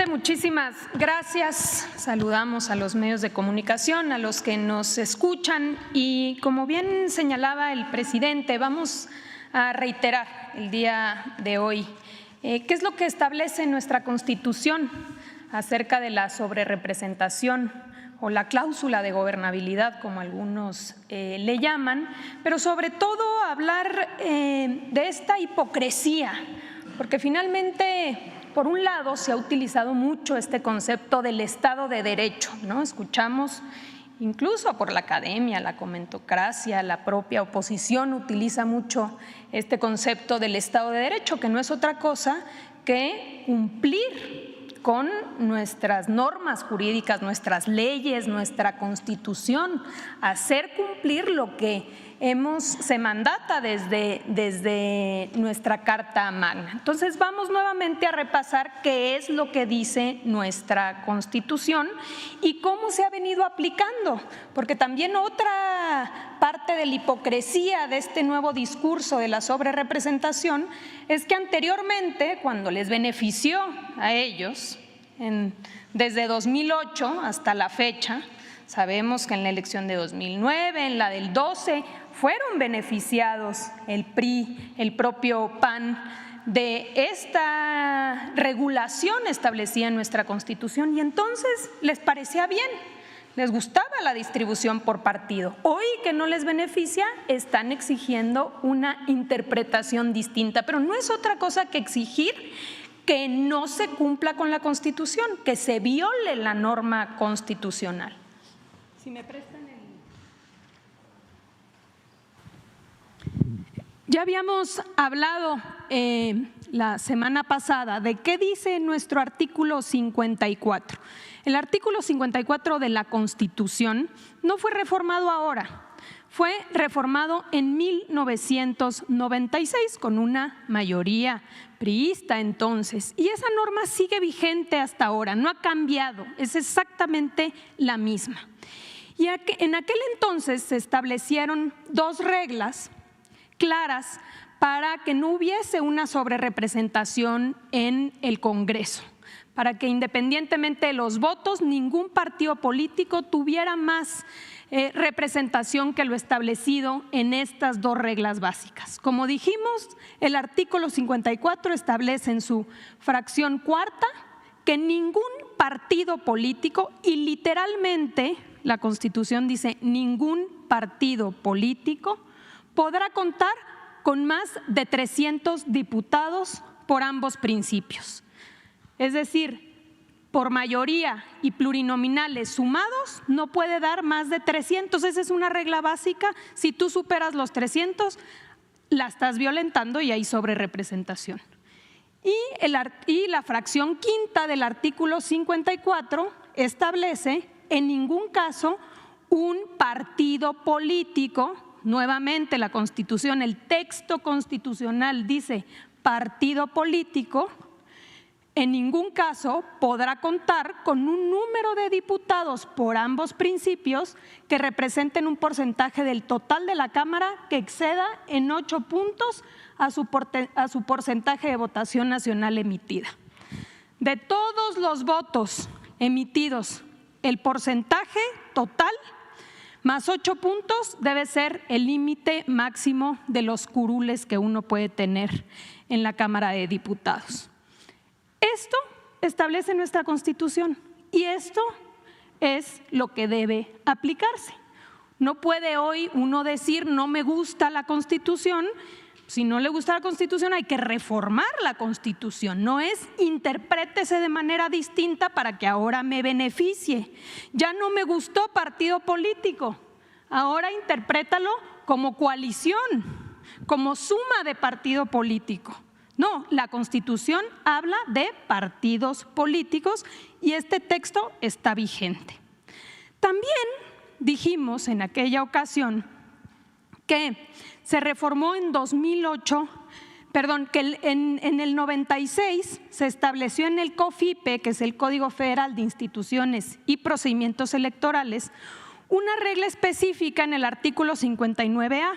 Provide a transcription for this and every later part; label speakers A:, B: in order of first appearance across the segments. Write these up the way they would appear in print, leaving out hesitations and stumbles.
A: Presidente, muchísimas gracias. Saludamos a los medios de comunicación, a los que nos escuchan y, como bien señalaba el presidente, vamos a reiterar el día de hoy qué es lo que establece nuestra Constitución acerca de la sobrerepresentación o la cláusula de gobernabilidad, como algunos le llaman, pero sobre todo hablar de esta hipocresía, porque finalmente, por un lado, se ha utilizado mucho este concepto del Estado de Derecho, ¿no? Escuchamos incluso por la academia, la comentocracia, la propia oposición utiliza mucho este concepto del Estado de Derecho, que no es otra cosa que cumplir con nuestras normas jurídicas, nuestras leyes, nuestra Constitución, hacer cumplir lo que se mandata desde nuestra Carta Magna. Entonces vamos nuevamente a repasar qué es lo que dice nuestra Constitución y cómo se ha venido aplicando, porque también otra parte de la hipocresía de este nuevo discurso de la sobrerepresentación es que anteriormente, cuando les benefició a ellos, desde 2008 hasta la fecha, sabemos que en la elección de 2009, en la del 12, fueron beneficiados el PRI, el propio PAN, de esta regulación establecida en nuestra Constitución y entonces les parecía bien, les gustaba la distribución por partido. Hoy que no les beneficia, están exigiendo una interpretación distinta, pero no es otra cosa que exigir que no se cumpla con la Constitución, que se viole la norma constitucional. Si me prestan Ya habíamos hablado la semana pasada de qué dice nuestro artículo 54. El artículo 54 de la Constitución no fue reformado ahora, fue reformado en 1996 con una mayoría priista entonces, y esa norma sigue vigente hasta ahora, no ha cambiado, es exactamente la misma. Y en aquel entonces se establecieron dos reglas claras para que no hubiese una sobrerepresentación en el Congreso, para que independientemente de los votos, ningún partido político tuviera más representación que lo establecido en estas dos reglas básicas. Como dijimos, el artículo 54 establece en su fracción cuarta que ningún partido político, y literalmente la Constitución dice ningún partido político, podrá contar con más de 300 diputados por ambos principios. Es decir, por mayoría y plurinominales sumados no puede dar más de 300. Esa es una regla básica. Si tú superas los 300, la estás violentando y hay sobrerepresentación. Y la fracción quinta del artículo 54 establece en ningún caso un partido político. Nuevamente la Constitución, el texto constitucional dice partido político, en ningún caso podrá contar con un número de diputados por ambos principios que representen un porcentaje del total de la Cámara que exceda en 8 puntos a su porcentaje de votación nacional emitida. De todos los votos emitidos, el porcentaje total más 8 puntos debe ser el límite máximo de los curules que uno puede tener en la Cámara de Diputados. Esto establece nuestra Constitución y esto es lo que debe aplicarse. No puede hoy uno decir no me gusta la Constitución. Si no le gusta la Constitución hay que reformar la Constitución, no es interprétese de manera distinta para que ahora me beneficie. Ya no me gustó partido político, ahora interprétalo como coalición, como suma de partido político. No, la Constitución habla de partidos políticos y este texto está vigente. También dijimos en aquella ocasión que se reformó en 2008, que en el 96 se estableció en el COFIPE, que es el Código Federal de Instituciones y Procedimientos Electorales, una regla específica en el artículo 59A.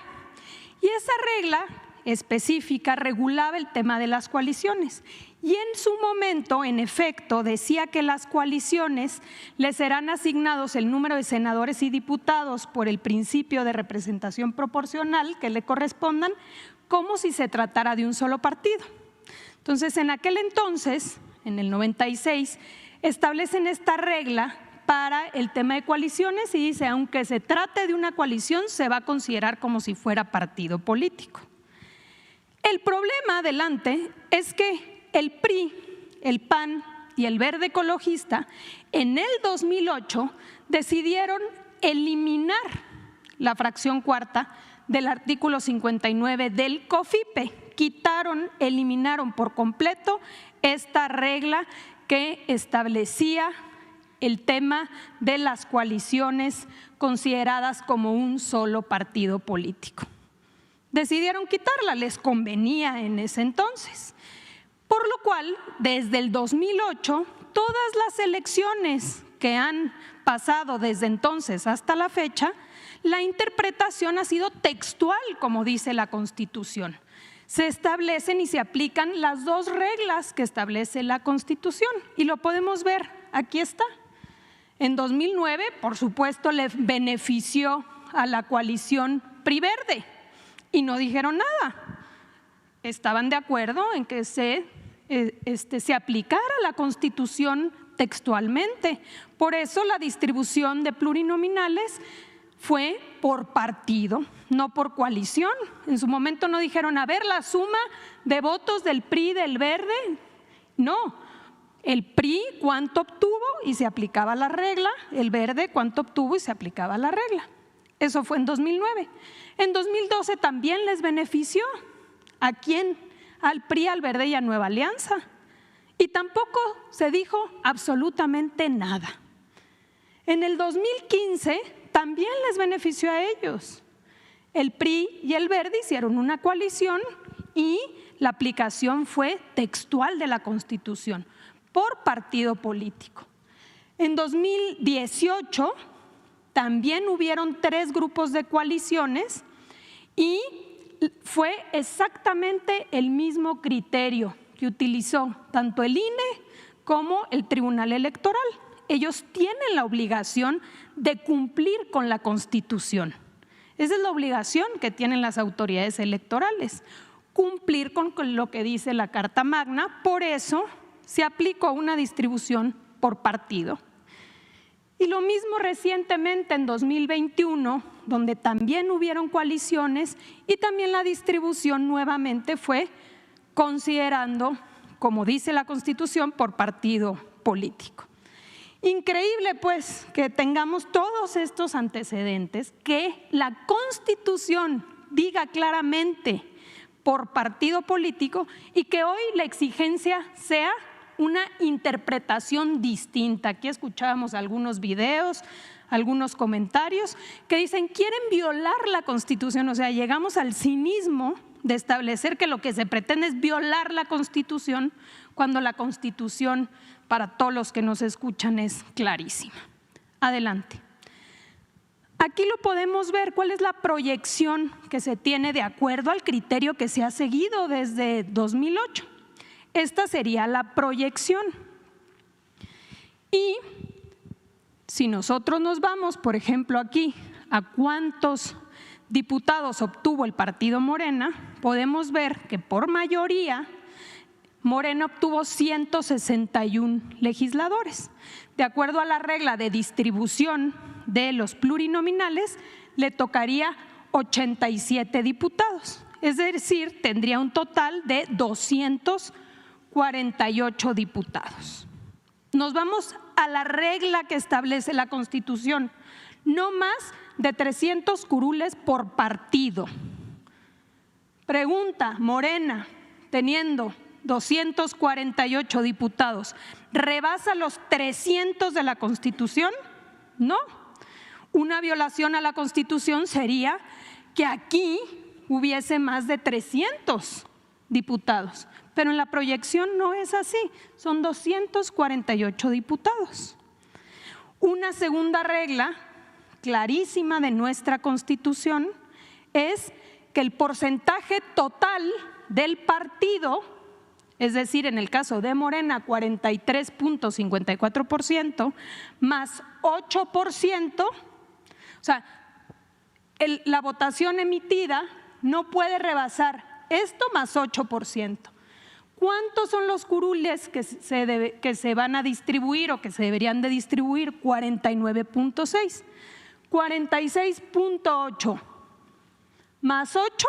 A: Y esa regla específica regulaba el tema de las coaliciones y en su momento, en efecto, decía que las coaliciones les serán asignados el número de senadores y diputados por el principio de representación proporcional que le correspondan, como si se tratara de un solo partido. Entonces, en aquel entonces, en el 96, establecen esta regla para el tema de coaliciones y dice, aunque se trate de una coalición, se va a considerar como si fuera partido político. El problema adelante es que el PRI, el PAN y el Verde Ecologista en el 2008 decidieron eliminar la fracción cuarta del artículo 59 del COFIPE. Eliminaron por completo esta regla que establecía el tema de las coaliciones consideradas como un solo partido político. Decidieron quitarla, les convenía en ese entonces. Por lo cual, desde el 2008, todas las elecciones que han pasado desde entonces hasta la fecha, la interpretación ha sido textual, como dice la Constitución. Se establecen y se aplican las dos reglas que establece la Constitución y lo podemos ver, aquí está. En 2009, por supuesto, le benefició a la coalición PRI-Verde y no dijeron nada. Estaban de acuerdo en que se aplicara la Constitución textualmente. Por eso la distribución de plurinominales fue por partido, no por coalición. En su momento no dijeron, a ver, la suma de votos del PRI y del Verde. No, el PRI cuánto obtuvo y se aplicaba la regla, el Verde cuánto obtuvo y se aplicaba la regla. Eso fue en 2009. En 2012 también les benefició. ¿A quién? Al PRI, al Verde y a Nueva Alianza. Y tampoco se dijo absolutamente nada. En el 2015 también les benefició a ellos. El PRI y el Verde hicieron una coalición y la aplicación fue textual de la Constitución por partido político. En 2018 también hubieron 3 grupos de coaliciones y fue exactamente el mismo criterio que utilizó tanto el INE como el Tribunal Electoral. Ellos tienen la obligación de cumplir con la Constitución. Esa es la obligación que tienen las autoridades electorales, cumplir con lo que dice la Carta Magna. Por eso se aplicó una distribución por partido. Y lo mismo recientemente en 2021, donde también hubieron coaliciones y también la distribución nuevamente fue considerando, como dice la Constitución, por partido político. Increíble pues que tengamos todos estos antecedentes, que la Constitución diga claramente por partido político y que hoy la exigencia sea una interpretación distinta. Aquí escuchábamos algunos videos, algunos comentarios que dicen quieren violar la Constitución, o sea, llegamos al cinismo de establecer que lo que se pretende es violar la Constitución cuando la Constitución, para todos los que nos escuchan, es clarísima. Adelante. Aquí lo podemos ver, cuál es la proyección que se tiene de acuerdo al criterio que se ha seguido desde 2008. Esta sería la proyección. Y si nosotros nos vamos, por ejemplo, aquí a cuántos diputados obtuvo el partido Morena, podemos ver que por mayoría Morena obtuvo 161 legisladores. De acuerdo a la regla de distribución de los plurinominales, le tocaría 87 diputados. Es decir, tendría un total de 248 diputados. Nos vamos a la regla que establece la Constitución, no más de 300 curules por partido. Pregunta, Morena, teniendo 248 diputados, ¿rebasa los 300 de la Constitución? No. Una violación a la Constitución sería que aquí hubiese más de 300 diputados, pero en la proyección no es así, son 248 diputados. Una segunda regla clarísima de nuestra Constitución es que el porcentaje total del partido, es decir, en el caso de Morena, 43.54%, más 8%, o sea, la votación emitida no puede rebasar esto más 8%. ¿Cuántos son los curules que se van a distribuir o que se deberían de distribuir? 49.6. 46.8 más 8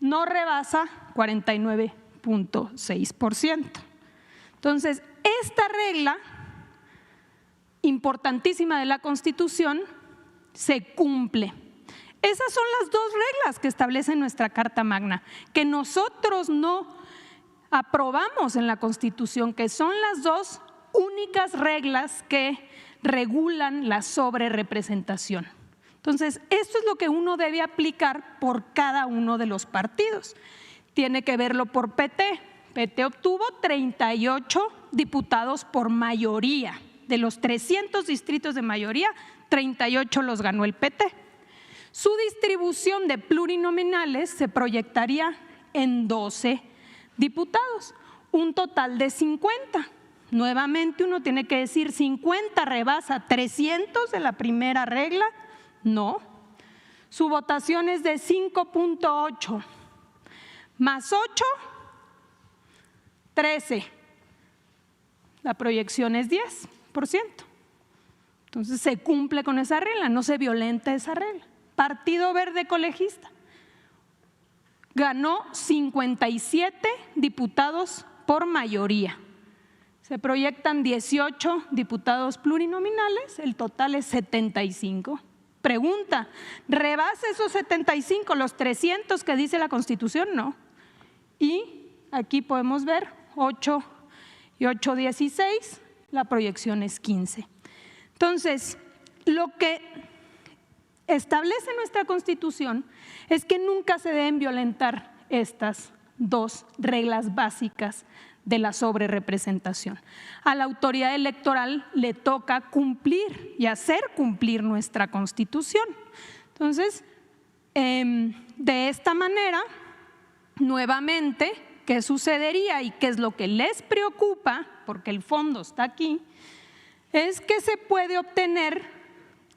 A: no rebasa 49.6%. Entonces, esta regla importantísima de la Constitución se cumple. Esas son las dos reglas que establece nuestra Carta Magna, que nosotros no aprobamos en la Constitución, que son las dos únicas reglas que regulan la sobrerepresentación. Entonces, esto es lo que uno debe aplicar por cada uno de los partidos. Tiene que verlo por PT. PT obtuvo 38 diputados por mayoría. De los 300 distritos de mayoría, 38 los ganó el PT. Su distribución de plurinominales se proyectaría en 12 diputados, un total de 50. Nuevamente uno tiene que decir, ¿50 rebasa 300 de la primera regla? No. Su votación es de 5.8 más 8, 13. La proyección es 10%. Entonces se cumple con esa regla, no se violenta esa regla. Partido Verde Ecologista ganó 57 diputados por mayoría. Se proyectan 18 diputados plurinominales, el total es 75. Pregunta, ¿rebasa esos 75 los 300 que dice la Constitución? No. Y aquí podemos ver 8 y 8, 16, la proyección es 15. Entonces, lo que establece nuestra Constitución es que nunca se deben violentar estas dos reglas básicas de la sobrerepresentación. A la autoridad electoral le toca cumplir y hacer cumplir nuestra Constitución. Entonces, de esta manera, nuevamente, ¿qué sucedería y qué es lo que les preocupa? Porque el fondo está aquí, es que se puede obtener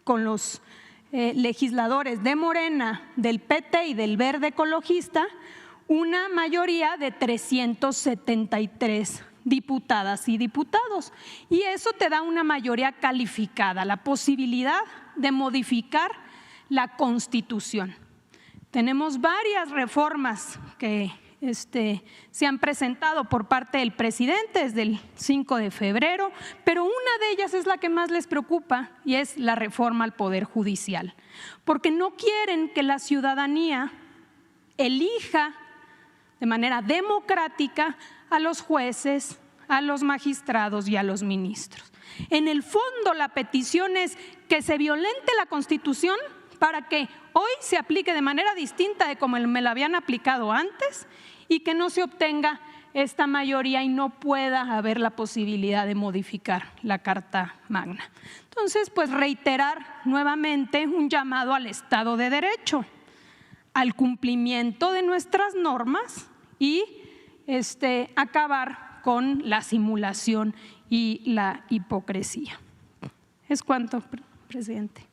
A: con los legisladores de Morena, del PT y del Verde Ecologista una mayoría de 373 diputadas y diputados. Y eso te da una mayoría calificada, la posibilidad de modificar la Constitución. Tenemos varias reformas que se han presentado por parte del presidente desde el 5 de febrero, pero una de ellas es la que más les preocupa y es la reforma al Poder Judicial, porque no quieren que la ciudadanía elija de manera democrática a los jueces, a los magistrados y a los ministros. En el fondo, la petición es que se violente la Constitución para que hoy se aplique de manera distinta de como me la habían aplicado antes y que no se obtenga esta mayoría y no pueda haber la posibilidad de modificar la Carta Magna. Entonces, pues reiterar nuevamente un llamado al Estado de Derecho, al cumplimiento de nuestras normas y acabar con la simulación y la hipocresía. Es cuanto, presidente.